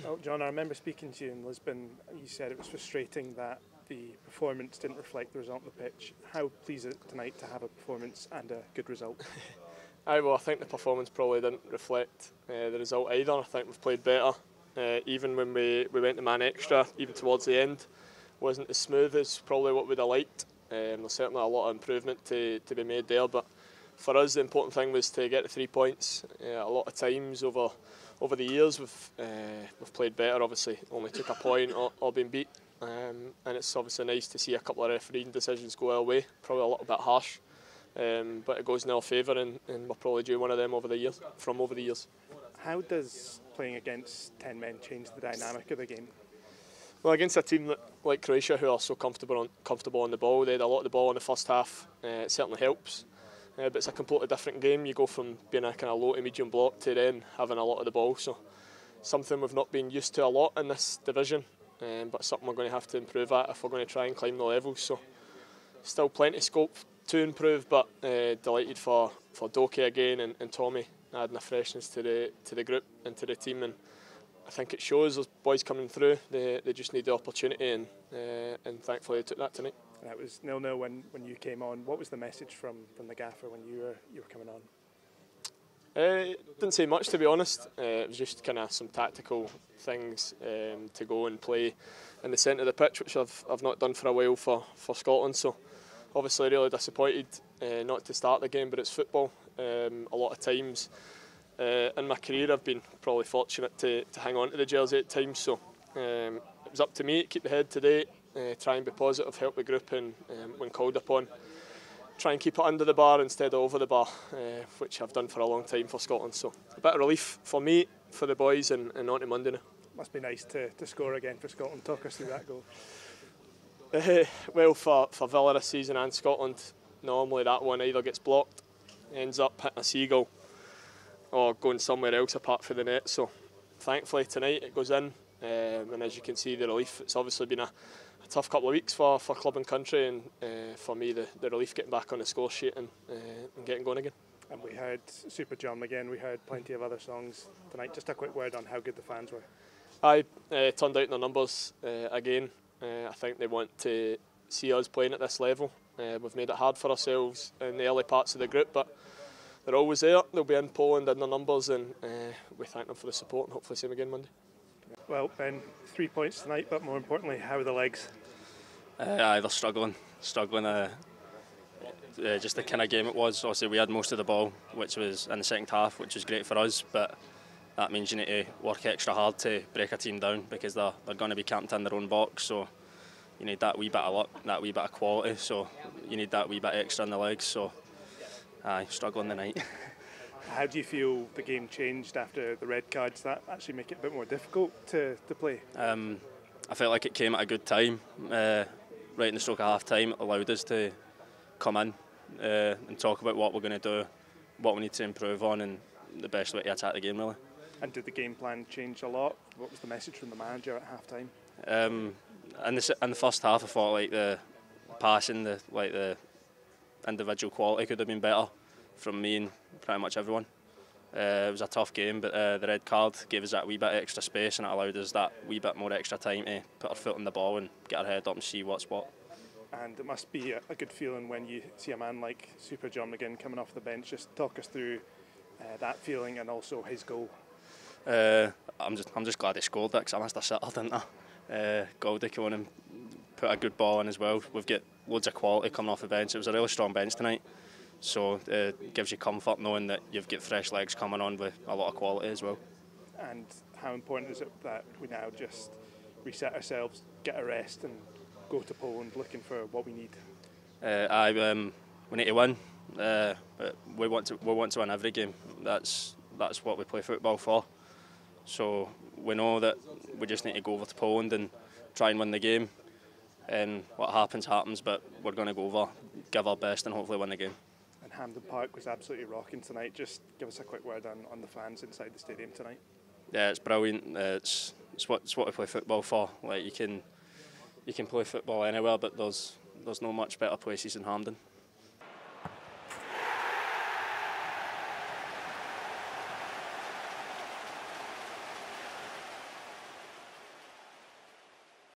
Well, John, I remember speaking to you in Lisbon. You said it was frustrating that the performance didn't reflect the result on the pitch. How pleased is it tonight to have a performance and a good result? Well, I think the performance probably didn't reflect the result either. I think we've played better. Even when we went to man extra, even towards the end, wasn't as smooth as probably what we'd have liked. There's certainly a lot of improvement to be made there, but for us the important thing was to get the 3 points. A lot of times over the years we've played better, obviously only took a point or been beat, and it's obviously nice to see a couple of refereeing decisions go our way, probably a little bit harsh, but it goes in our favour, and we're probably due one of them over the years. How does playing against 10 men change the dynamic of the game? Well, against a team like Croatia, who are so comfortable on the ball, they had a lot of the ball in the first half. It certainly helps, but it's a completely different game. You go from being a kind of low to medium block to then having a lot of the ball. So something we've not been used to a lot in this division, but something we're going to have to improve at if we're going to try and climb the levels. So still plenty of scope to improve, but delighted for Doak again and Tommy adding a freshness to the group and to the team, and I think it shows those boys coming through. They just need the opportunity, and thankfully they took that tonight. That was 0-0 when you came on. What was the message from the gaffer when you were coming on? Didn't say much, to be honest. It was just kind of some tactical things to go and play in the centre of the pitch, which I've not done for a while for Scotland. So obviously really disappointed not to start the game, but it's football. A lot of times in my career I've been probably fortunate to hang on to the jersey at times, so it was up to me to keep the head today, try and be positive, help the group, and when called upon, try and keep it under the bar instead of over the bar, which I've done for a long time for Scotland. So a bit of relief for me, for the boys, and on to Monday now. Must be nice to score again for Scotland. Talk us through that goal. Well, for Villa this season and Scotland, normally that one either gets blocked, ends up hitting a seagull, or going somewhere else apart from the net. So thankfully tonight it goes in, and as you can see, the relief. It's obviously been a tough couple of weeks for club and country, and for me the relief getting back on the score sheet and getting going again. And we heard Super John McGinn, we heard plenty of other songs tonight. Just a quick word on how good the fans were. I turned out in the numbers again. I think they want to see us playing at this level. We've made it hard for ourselves in the early parts of the group, but they're always there. They'll be in Poland in their numbers, and we thank them for the support, and hopefully see them again Monday. Well, Ben, 3 points tonight, but more importantly, how are the legs? They're struggling. Just the kind of game it was. Obviously, we had most of the ball, which was in the second half, which was great for us, but that means you need to work extra hard to break a team down, because they're going to be camped in their own box. So you need that wee bit of luck, that wee bit of quality. So you need that wee bit extra in the legs. So struggling tonight. How do you feel the game changed after the red cards? That actually make it a bit more difficult to play? I felt like it came at a good time. Right in the stroke of half time, it allowed us to come in and talk about what we're going to do, what we need to improve on, and the best way to attack the game, really. And did the game plan change a lot? What was the message from the manager at half time? In the first half, I thought like the passing, the individual quality could have been better from me and pretty much everyone. It was a tough game, but the red card gave us that wee bit extra space, and it allowed us that wee bit more extra time to put our foot on the ball and get our head up and see what's what. And it must be a good feeling when you see a man like Super John McGinn coming off the bench. Just talk us through that feeling and also his goal. I'm just glad he scored that, because I missed a sitter, didn't I? Goldie came on and put a good ball in as well. We've got loads of quality coming off the bench. It was a really strong bench tonight, so it gives you comfort knowing that you've got fresh legs coming on with a lot of quality as well. And how important is it that we now just reset ourselves, get a rest, and go to Poland looking for what we need? We need to win, but we want to win every game. That's what we play football for. So we know that we just need to go over to Poland and try and win the game, and what happens, but we're going to go over, give our best, and hopefully win the game. And Hampden Park was absolutely rocking tonight. Just give us a quick word on the fans inside the stadium tonight. Yeah, it's brilliant. It's what we play football for. Like you can play football anywhere, but there's no much better places than Hampden.